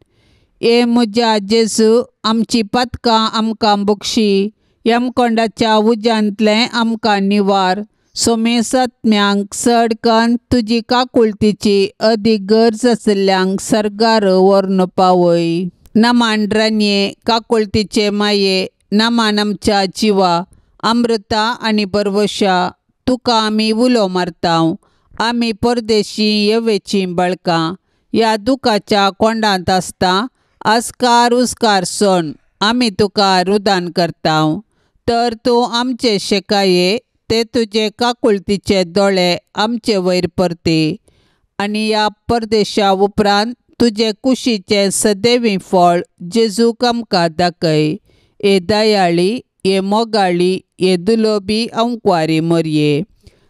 [SPEAKER 1] ए म्हज्या जेजू, आमची पातकां आमकां बक्षी, यमकोंडाच्या उज्यांतले आमकां निवार. सोमेस आत्म्यांक सडकन तुजी काकुळतीची अदीक गरज आशिल्ल्यांक सर्गार व्हरून पावय. नमांड्रान्ये काकुळतीचे माये, नमान आमच्या जिवा, अमृता आनी परवशा, तुका आमी उलो मारतांव. आमी परदेशी येवेची बाळकां ह्या दुखाच्या कोंडांत आसता, आस्कार उस्कार सोण आमी तुका रुदान करतांव. तर तूं आमचे शेकाये, ते तुजे काकुळतीचे दोळे आमचे वयर परते, आनी ह्या परदेशा उपरांत तुजे कुशीचे सदैवी फळ जेजूक आमकां दाखय. ए दयाळी, ए मोगाळी, ए दुलोबी अंकवारी मरिये.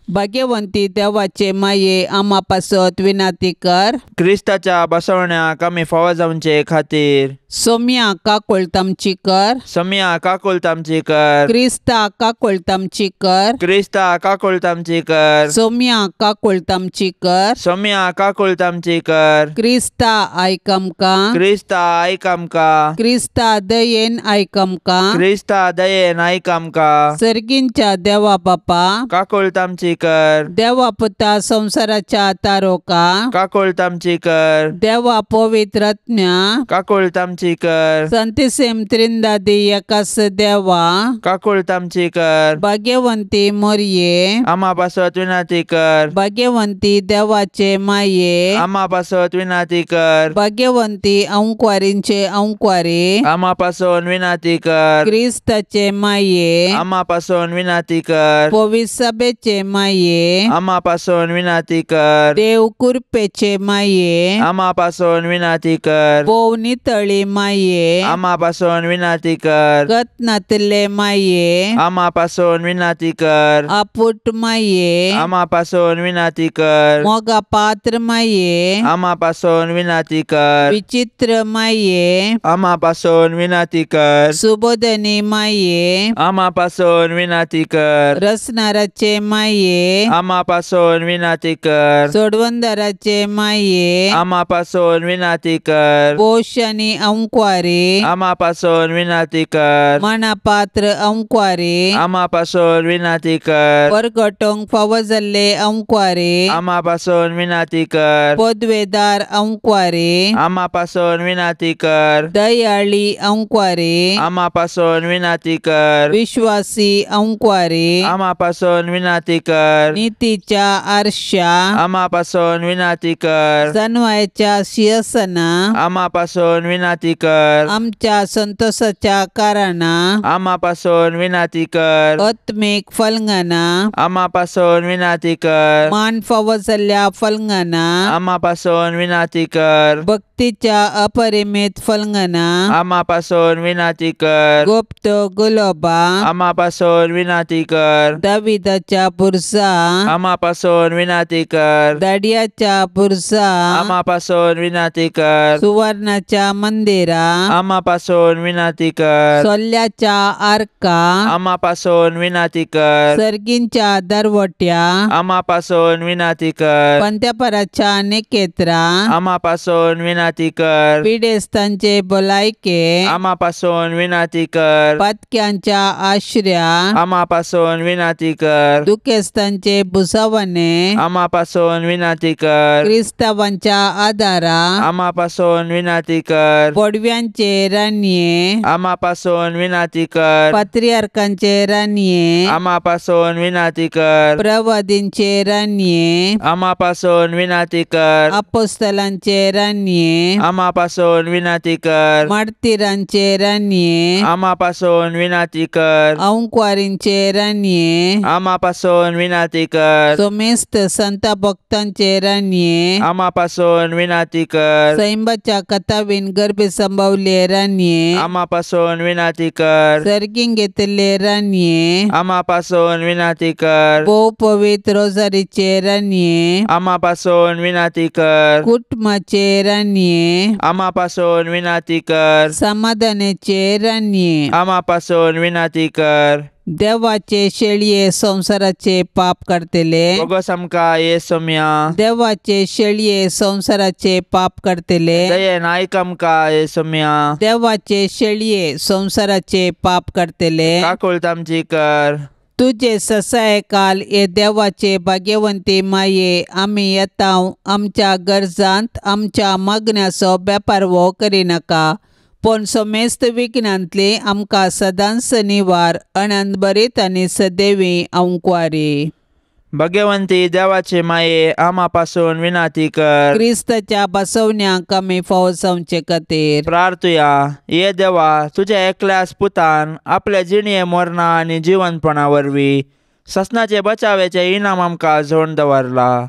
[SPEAKER 1] भाग्यवंती देवाचे माये, आम्हा पासत विनाती कर.
[SPEAKER 2] क्रिस्ताच्या बसवण्याक आमी फावो जावचे खातीर
[SPEAKER 1] सोम्या काकुळतामची कर.
[SPEAKER 2] सोम्या काकुळतामची कर.
[SPEAKER 1] क्रिस्ता काकुळतामची कर.
[SPEAKER 2] क्रिस्ता काकुळतामची कर.
[SPEAKER 1] सोम्या काकुळतामची कर.
[SPEAKER 2] सोम्या काकुळतामची कर.
[SPEAKER 1] क्रिस्ता आयक आमकां.
[SPEAKER 2] क्रिस्ता आयक आमकां.
[SPEAKER 1] क्रिस्ता दयेन आयक आमकां.
[SPEAKER 2] क्रिस्ता दयेन आयक आमकां.
[SPEAKER 1] सर्गींच्या देवा बापा,
[SPEAKER 2] काकुळतामची आमची कर.
[SPEAKER 1] देवा पुता संसाराच्या तारोका
[SPEAKER 2] काकोळत आमची कर.
[SPEAKER 1] देवा पवित्रज्ञा
[SPEAKER 2] काकोळत आमची कर.
[SPEAKER 1] संतिसेम त्रिंदादी एकास देवा
[SPEAKER 2] काकोळत आमची कर.
[SPEAKER 1] भाग्यवंती मोरये
[SPEAKER 2] आम्हा पासत विनाती कर.
[SPEAKER 1] भाग्यवंती देवाचे माये
[SPEAKER 2] आम्हा पासत विनाती कर.
[SPEAKER 1] भाग्यवंती अंकुवारींचे अंकुवारी
[SPEAKER 2] आम्हा पासून विनाती कर.
[SPEAKER 1] क्रिस्ताचे माये
[SPEAKER 2] आम्हा पासून विनाती कर.
[SPEAKER 1] पवित्र सभेचे माये
[SPEAKER 2] आम्हा पासून विनाती कर.
[SPEAKER 1] देव कृपेचे माये
[SPEAKER 2] आम्हा पासून विनाती कर.
[SPEAKER 1] पोवनी तळी माये
[SPEAKER 2] आम्हा पासून विनाती कर.
[SPEAKER 1] कतनातले माये
[SPEAKER 2] आम्हा पासून विनाती कर.
[SPEAKER 1] आपुट माये
[SPEAKER 2] आम्हा पासून विनाती कर.
[SPEAKER 1] मोगा पात्र माये
[SPEAKER 2] आम्हा पासून विनाती कर.
[SPEAKER 1] विचित्र माये
[SPEAKER 2] आम्हा पासून विनाती कर.
[SPEAKER 1] सुबोधनी माये
[SPEAKER 2] आम्हा पासून विनाती कर.
[SPEAKER 1] रसनाराचे माये
[SPEAKER 2] आम्हा पासून विनाती कर.
[SPEAKER 1] सोडवंदराचे माये
[SPEAKER 2] आम्हा पासून विनाती कर.
[SPEAKER 1] पोषणी अंकुवारी
[SPEAKER 2] आम्हा पासून विनाती कर.
[SPEAKER 1] मनापात्र अंकुवारी
[SPEAKER 2] आम्हा पासून विनाती कर.
[SPEAKER 1] परगटोंक फावजल्ले अंकुवारी
[SPEAKER 2] आम्हा पासून विनाती कर.
[SPEAKER 1] पदवेदार अंकुवारी
[SPEAKER 2] आम्हा पासून विनाती कर.
[SPEAKER 1] दयाळी अंकुवारी
[SPEAKER 2] आम्हा पासून विनाती कर.
[SPEAKER 1] विश्वासी अंकुवारी
[SPEAKER 2] आम्हा पासून विनाती कर.
[SPEAKER 1] नीतीच्या आरशा
[SPEAKER 2] आम्हा पासून विनाती कर.
[SPEAKER 1] सन्वयाच्या सिंहासना
[SPEAKER 2] आम्हा पासून विनाती कर.
[SPEAKER 1] आमच्या संतोषाच्या कारणा
[SPEAKER 2] आम्हा पासून विनाती कर.
[SPEAKER 1] आत्मिक फलंगना
[SPEAKER 2] आम्हा पासून विनाती कर.
[SPEAKER 1] मान फावजल्ल्या फलंगना
[SPEAKER 2] आम्हा पासून विनाती कर.
[SPEAKER 1] भक्तीच्या अपरिमित फलंगना
[SPEAKER 2] आम्हा पासून विनाती कर.
[SPEAKER 1] गुप्त गुलाबा
[SPEAKER 2] आम्हा पासून विनाती कर.
[SPEAKER 1] दाविदाच्या पुरसा
[SPEAKER 2] आम्हा पासून विनाती कर.
[SPEAKER 1] दाडियाच्या पुरसा
[SPEAKER 2] आम्हा पासून विनाती कर.
[SPEAKER 1] सुवर्णाच्या मंदिरा
[SPEAKER 2] आम्हा पासून विनाती कर.
[SPEAKER 1] सोल्ल्याच्या आर्का
[SPEAKER 2] आम्हा पासून विनाती कर.
[SPEAKER 1] सर्गींच्या दरवट्या
[SPEAKER 2] आम्हा पासून विनाती कर.
[SPEAKER 1] पंत्यापराच्या नेकेत्रा
[SPEAKER 2] आम्हा पासून विनाती कर.
[SPEAKER 1] पिडेस्तांचे बोलायके
[SPEAKER 2] आम्हा पासून विनाती कर.
[SPEAKER 1] पातक्यांच्या आश्र्या
[SPEAKER 2] आम्हा पासून विनाती कर.
[SPEAKER 1] दुखेस्तांचे बुसावणे
[SPEAKER 2] आम्हा पासून विनाती कर.
[SPEAKER 1] क्रिस्तावांच्या आदारा
[SPEAKER 2] आम्हा पासून विनाती कर.
[SPEAKER 1] पडव्यांचे रान्ये
[SPEAKER 2] आम्हा पासून विनाती कर.
[SPEAKER 1] पात्रियार्कांचे रान्ये
[SPEAKER 2] आम्हा पासून विनाती कर.
[SPEAKER 1] प्रवादींचे रान्ये
[SPEAKER 2] आम्हा पासून विनाती कर.
[SPEAKER 1] अपोस्तलांचे रान्ये
[SPEAKER 2] आम्हा पासून विनाती कर.
[SPEAKER 1] मार्तिरांचे रान्ये
[SPEAKER 2] आम्हा पासून विनाती कर.
[SPEAKER 1] अंकुवारींचे रान्ये
[SPEAKER 2] आम्हा पासून विनाती कर.
[SPEAKER 1] सोमेस्त संत भक्तांचे रान्ये
[SPEAKER 2] आम्हा पासून विनाती कर.
[SPEAKER 1] सैंबाच्या कथावीन गर्भे संभवले रान्ये
[SPEAKER 2] आम्हा पासून विनाती कर.
[SPEAKER 1] सर्गीन घेतले रान्ये
[SPEAKER 2] आम्हा पासून विनाती कर.
[SPEAKER 1] बहु पवित्र रोजारीचे रान्ये
[SPEAKER 2] आम्हा पासून विनाती कर.
[SPEAKER 1] कुटुंबाचे रान्ये
[SPEAKER 2] आम्हा पासून विनाती कर.
[SPEAKER 1] समाधानाचे रान्ये
[SPEAKER 2] आम्हा पासून विनाती कर.
[SPEAKER 1] देवाचे शेळये संसाराचे पाप करतेले
[SPEAKER 2] बोगस आमका येसुम्या.
[SPEAKER 1] देवाचे शेळये संसाराचे पाप करतेले
[SPEAKER 2] दयेन ऐक आमका येसुम्या.
[SPEAKER 1] देवाचे शेळये संसाराचे पाप करतेले
[SPEAKER 2] काकुळत आमची कर.
[SPEAKER 1] तुझे ससाय काल ये देवाचे भाग्यवंती माये आम्ही येताव आमच्या गरजांत आमच्या मागण्याचो बेपार वो करी नाका पण सोमेस्त विघ्नांतली आमकां सदांच निवार अनंत बरीत आनी सदैवी अंकुवारी.
[SPEAKER 2] भाग्यवंती देवाचे माये आम्हा पासून विनाती कर.
[SPEAKER 1] क्रिस्ताच्या बसवण्याक आमी फावो जावचे खातीर
[SPEAKER 2] प्रार्थुया. ये देवा तुझ्या एकल्याच पुतान आपल्या जिणये मरणा आनी जिवंतपणा वरवीं ससनाचे बचावेचे इनाम आमकां जोडून दवरला.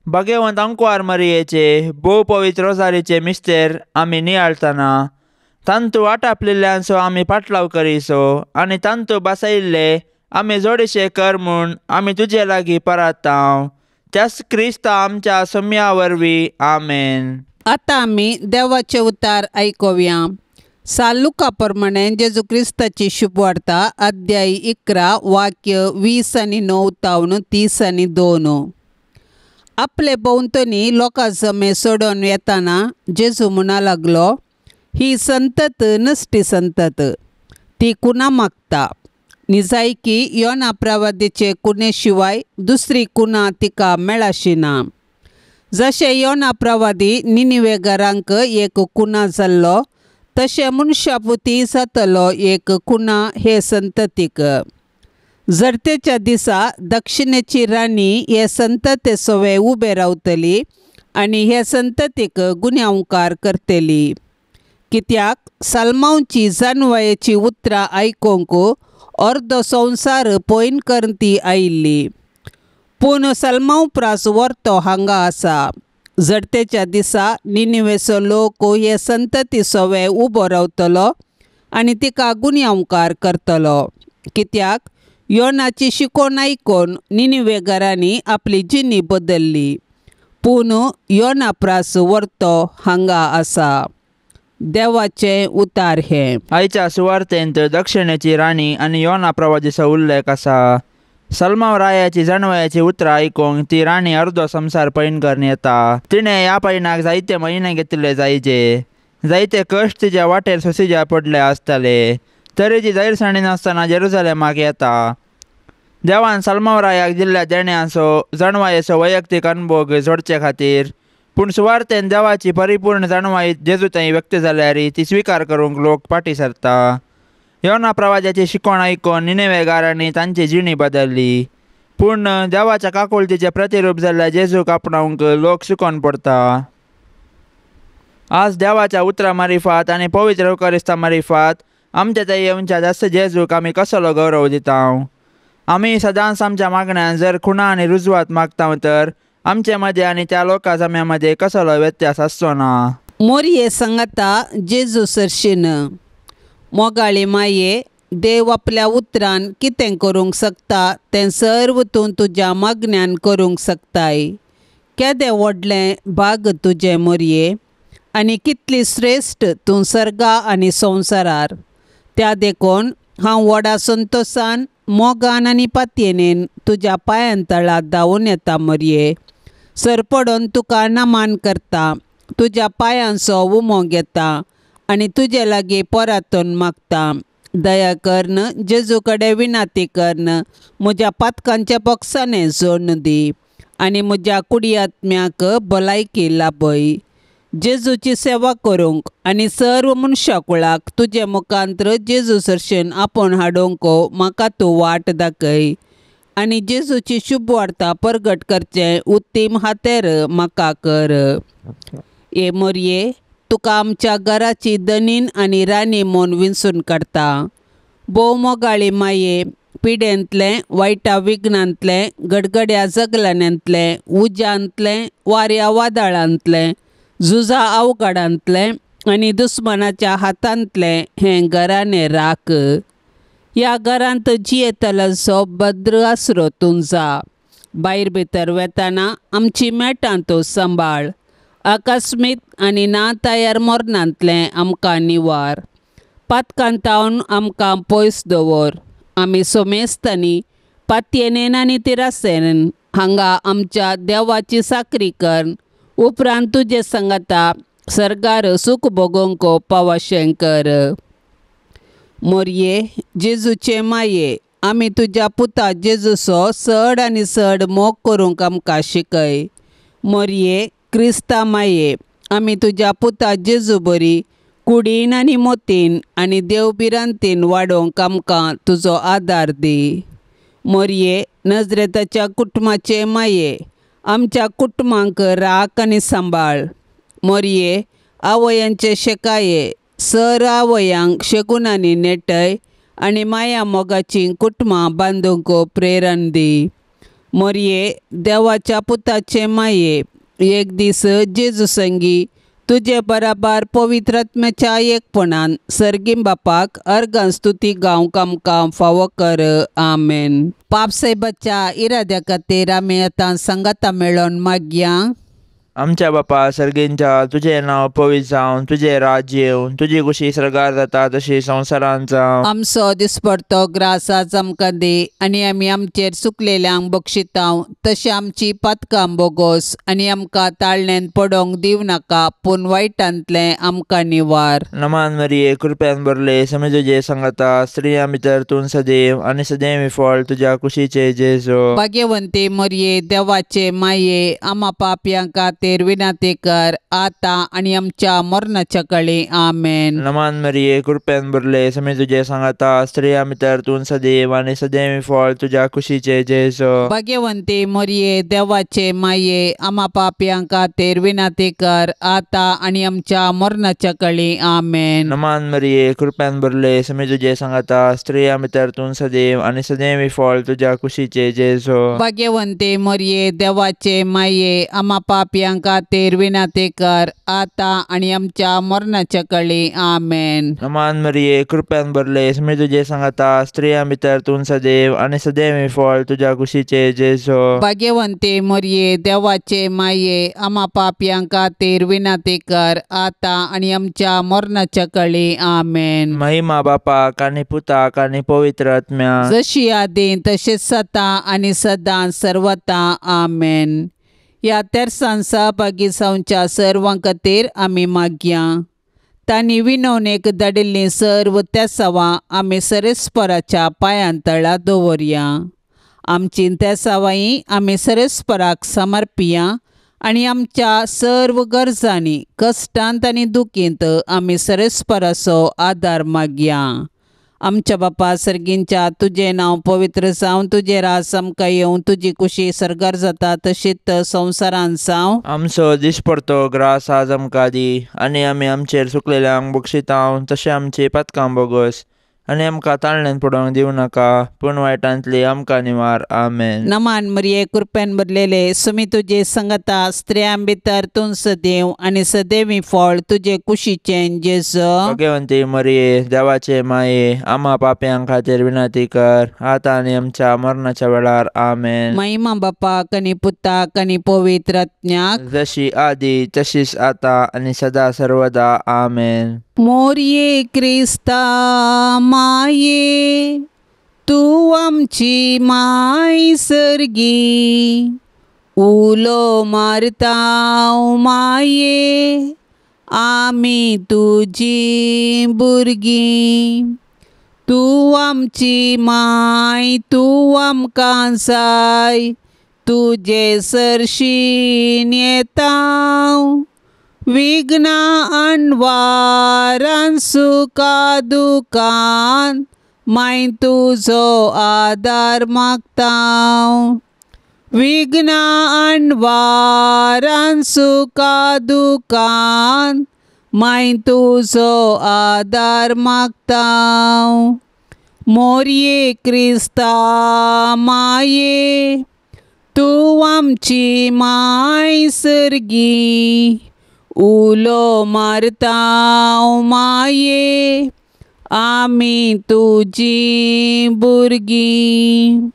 [SPEAKER 2] भाग्यवंत अंकुवार मरियेचे भोव पवित्र रोजारीचे मिस्तेर आमी नियाळतना तांतू आटापलेल्यांचो आमी पाटलाव करीसो आनी तांतू बसयल्ले आमी जोडशे कर म्हूण आमी तुजे लागीं परताव. त्याच क्रिस्ता आमच्या सोम्या वरवीं आमेन.
[SPEAKER 1] आतां आमी देवाचे उतार आयकुया. सालुका प्रमाणे जेजू क्रिस्ताची शुभवार्ता अध्याय 11 वाक्य 20 आनी 9 30 आनी 2. आपले भोंवतणी लोकां जमे सोडून येताना जेजू म्हणा लागलो, ही संतत नश्टी संतत ती कुणा मागता. निजाय की योना प्रवादीचे कुणे शिवाय दुसरी कुणा तिका मेळाशिना. जशे योना प्रवादी निनिवेगारांक एक कुणा जाल्लो तशे मनशापुती जातलो एक कुणा हे संततीक. जरतेच्या दिसा दक्षिणेची राणी हे संतते सोवे उबे रावतली आनी हे संततीक गुन्यांवकार करतली. कित्याक सालमांवची जानवायेची उतरां आयकोंक अर्दो संवसार पयन करती आयिल्ली. पूण सालमांवप्रास व्हरतो हांगा आसा. जडतेच्या दिसा निनिवेचो लोक हे संतती सोवे उबो रावतलो आनी तिका गुन्यांवकार करतलो. कित्याक योनाची शिकोन आयकोन निनिवेगारांनी आपली जिणी बदल्ली. पूण योना प्रास व्हरतो हांगा आसा. देवाचे उतार हे.
[SPEAKER 2] आयच्या सुवार्तेंत दक्षिणेची राणी आनी योना प्रवादीचो उल्लेख आसा. सलमाव रायाची जानवयाची उतरां आयकूंक ती राणी अर्दो संवसार पैन करून येता. तिणें ह्या पैनाक जायते म्हयने घेतले जायचे. जायते कश्ट तिच्या वाटेर सोंसिच्या पडले आसतले. तरी ती जैरसाणी नासतना जेरुसलेमाक येता. देवान सलमाव रायाक दिल्ल्या देण्याचो जाणवायेचो वैयक्तीक अनुभव जोडचे खातीर. पूण सुवार्तेन देवाची परिपूर्ण जाणवाई जेजू थंय व्यक्त जाल्यार ती स्विकार करूंक लोक फाटीं सरता. योना प्रवाद्याची शिकोण आयकून निनेवेगारांनी तांची जिणी बदल्ली. पूण देवाच्या काकुळतीचे प्रतिरूप जाल्ल्या जेजूक आपणावंक लोक सुकोन पडता. आज देवाच्या उतरां मारिफात आनी पवित्र eucharistia मारिफात आमच्या थंय येवच्या जास्त जेजूक आमी कसलो गौरव दिता. आमी सदांच आमच्या मागण्यांत जर खुणा आनी रुजवात मागता तर आमचे मदें आनी त्या लोकां जम्या मदें कसलो व्यत्यास आसचो ना.
[SPEAKER 1] मोरये सांगता जेजू सरशीन. मोगाळी माये, देव आपल्या उतरान कितें करूंक शकता तें सर्व तूं तुज्या मागण्यान करूंक शकताय. केदें व्हडलें भाग तुजें मोरये आनी कितली श्रेश्ठ तूं सर्गा आनी संवसारार. त्या देखून हांव व्हडा संतोशान मोगान आनी पातयेनेन तुज्या पांयां तळांत धांवून येता मोरये. सरपडोन तुका नमान करता, तुज्या पांयांचो उमो घेता आनी तुजे लागीं पोरातून मागता. दया करन, जेजू कडेन विनाती करन, म्हज्या पातकांच्या बॉक्साने जोडून दी आनी म्हज्या कुडी आत्म्याक भलायकी लाभय. जेजूची सेवा करूंक आनी सर्व मनशाकुळाक तुजे मुखांत्र जेजू सरशेन आपूण हाडूंक म्हाका तूं वाट दाखय आनी जेजूची शुभ वार्ता परगट करचें उत्तीम हातेर म्हाका कर. ए मोरये, तुका आमच्या घराची दनीन आनी राणी म्हूण विंचून काडटा. भोव मोगाळी माये, पिडेंतलें, वायटा विघ्नांतलें, गडगड्या जगलांतलें, उज्यांतलें, वाऱ्या वादळांतलें, झुजा अवघडांतलें आनी दुस्मनाच्या हातांतलें हें घराणें राख. ह्या घरांत जियेतलोसो भद्र आसरो तूं जा. भायर भितर वेताना आमची मेटां तूं सांबाळ. आकस्मीत आनी ना तयार मरणांतलें आमकां निवार. पातकांतावन आमकां पयस दवर. आमी सोमेस्तांनी पातयेनेन आनी तिरासेन हांगा आमच्या देवाची साकरी कर. उपरांत तुजे सांगता सर्गार सूख भोगोंक पावशें कर. मोरये, जेजूचे माये, आमी तुज्या पुता जेजूचो चड आनी चड मोग करूंक आमकां शिकय. मोरये, क्रिस्ता माये, आमी तुज्या पुता जेजू बरी कुडीन आनी मोतीन आनी देवबिरांतीन वाडोवंक आमकां तुजो आदार दी. मोरये, नजरेताच्या कुटुंबाचे माये, आमच्या कुटुंबांक राख आनी सांबाळ. मोरये, आवयांचे शेकाये, सर आवयांक शेगुनांनी नेटय आनी माया मोगाची कुटुंबां बांदूंक प्रेरण दी. मोरये, देवाच्या पुताचे माये, एक दीस जेजू संगी तुजे बराबर पवित्रात्म्याच्या एकपणान सर्गीम बापाक अर्गां स्तुती गावंक आमकां फावो कर. आमेन. पापसाहेबाच्या इराद्या खातीर आमी आतां सांगाता मेळोन मागया.
[SPEAKER 2] आमच्या बापा सर्गींच्या तुझे नाव पवित्र जावन तुझे राज्य येवन तुझी कुशी सरकार जाता तशी संवसारांत जावं.
[SPEAKER 1] आमचो दिसपडतो ग्रास आज आमकां दे आनी आमी आमचेर चुकलेल्यांक बक्षितांव तशें आमची पातकां बोगोस आनी आमकां ताळण्यान पडोंक दिव नाका पूण वायटांतलें आमकां निवार.
[SPEAKER 2] नमान मरिये कृपेन भरले समे तुजे सांगता स्त्रियां भितर तूं सदैव आनी सदैव फळ तुझ्या कुशीचे जेजो.
[SPEAKER 1] भाग्यवंते मरिये देवाचे माये आम्हा पापयांक खातीर विनाती कर आता आनी आमच्या मरणाच्या काळी आमेन.
[SPEAKER 2] नमान मरिये कृपेन भरले समे तुजे सांगता स्त्रियां भितर तूं सदैव आनी सदैव फळ तुझ्या कुशीचे जेजो.
[SPEAKER 1] भाग्यवंते मरिये देवाचे माये आम्हा पापयांक खातीर विनाती कर आता आनी आमच्या मरणाच्या काळी आमेन.
[SPEAKER 2] नमान मरिये कृपेन भरले समे तुजे सांगता स्त्रियां भितर तूं सदैव आनी सदैव फळ तुझ्या कुशीचे जेजो.
[SPEAKER 1] भाग्यवंते मरिये देवाचे माये आम्हा पापयांक खातीर विनाती कर आता आनी आमच्या मरणाच्या काळी आमेन.
[SPEAKER 2] नमान मरिये कृपेन भरले समे तुजे सांगता स्त्रियां भितर तूं सदैव आनी सदैव फळ तुझ्या कुशीचे जेजो.
[SPEAKER 1] भाग्यवंते मरिये देवाचे माये आम्हा पापयांक खातीर विनाती कर आता आनी आमच्या मरणाच्या काळी आमेन.
[SPEAKER 2] महिमा बापाक आनी पुताक आनी पवित्र आत्म्याक
[SPEAKER 1] जशी आदी तशेंच जाता आनी सदां सर्वता आमेन. ह्या तेर्सान सहभागी जावच्या सर्वां खातीर आमी मागया. तांणी विनवणेक धाडिल्लीं सर्व तेसावां आमी सरेस्पराच्या पांयां तळा दवरया. आमची तेसावांय आमी सरेस्पराक समर्पिया आनी आमच्या सर्व गरजांनी कश्टांत आनी दुखींत आमी सरेस्पराचो आदार मागया. आमच्या बापा सर्गींच्या तुझे नांव पवित्र जावन तुझे रास आमकां येवं तुजी कुशी सरगार जाता तशीच संवसारांत जावं.
[SPEAKER 2] आमचो दिसपडतो ग्रास आज आमकां दी आनी आमी आमचेर चुकलेल्यांक बक्षितांव तशें आमची पातकां बोगोस आनी आमकां ताळण्यान पडोंक दिवं नाका पूण वायटांतली आमकां निवार. आमेन.
[SPEAKER 1] नमान मरिये कृपेन भरलेले सुमी तुजे संगता स्त्रियां भितर तूं सदैव आनी सदैवी फळ तुजे कुशीचें जेजो.
[SPEAKER 2] भाग्यवंती मरिये देवाचे माये आम्हा पापयांक खातीर विनाती कर आता आनी आमच्या मरणाच्या वेळार आमेन.
[SPEAKER 1] महिमा बापाक आनी पुताक आनी पवित्र आत्म्याक
[SPEAKER 2] जशी आदी तशीच आता आनी सदा सर्वदा आमेन.
[SPEAKER 1] मोरये क्रिस्ता माये तू आमची माय सर्गी उलो मारतांव माये आमी तुजी भुरगीं. तू आमची माय तू आमकां जाय तुजे सरशीन येतांव. विघ्ना अणवारान सुका दुकान माय तुजो आदार मागतांव. विघ्ना अणवारान सुका दुकान माय तुजो आदार मागतांव. मोरये क्रिस्ता माये तू आमची माय सर्गी उलो मारतांव माये आमी तुजी भुरगीं.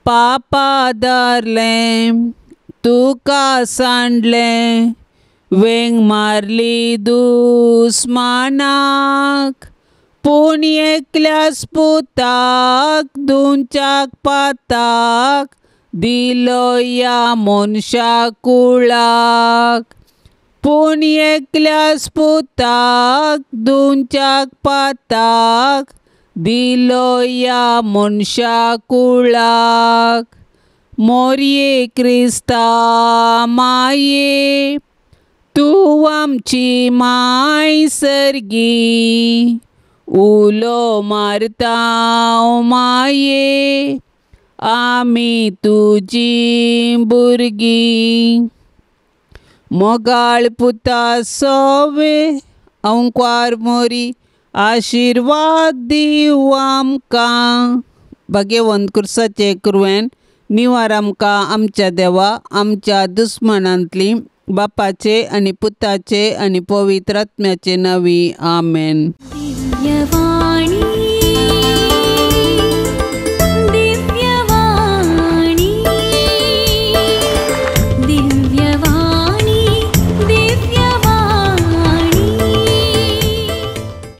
[SPEAKER 1] पापा दारलें तुका सांडलें वेंग मारली दुस्मानाक पूण एकल्याच पुताक दुंच्याक पाताक दिलो या मनशा कुळाक. पूण एकल्याच पुताक दुंच्याक पाताक दिलो या मनशा कुळाक. मोरये क्रिस्ता माये तू आमची माय सर्गी उलो मारतांव माये आमी तुजी भुरगीं. मोगाळ पुता सोवे अंकवार मोरी आशिर्वाद दिव आमकां. भाग्यवंत कुर्साचे कुरवेन निवार आमकां आमच्या देवा आमच्या दुस्मनांतली बापाचे आनी पुताचे आनी पवित्र आत्म्याचे नांवी आमेन.
[SPEAKER 3] दिव्यवाणी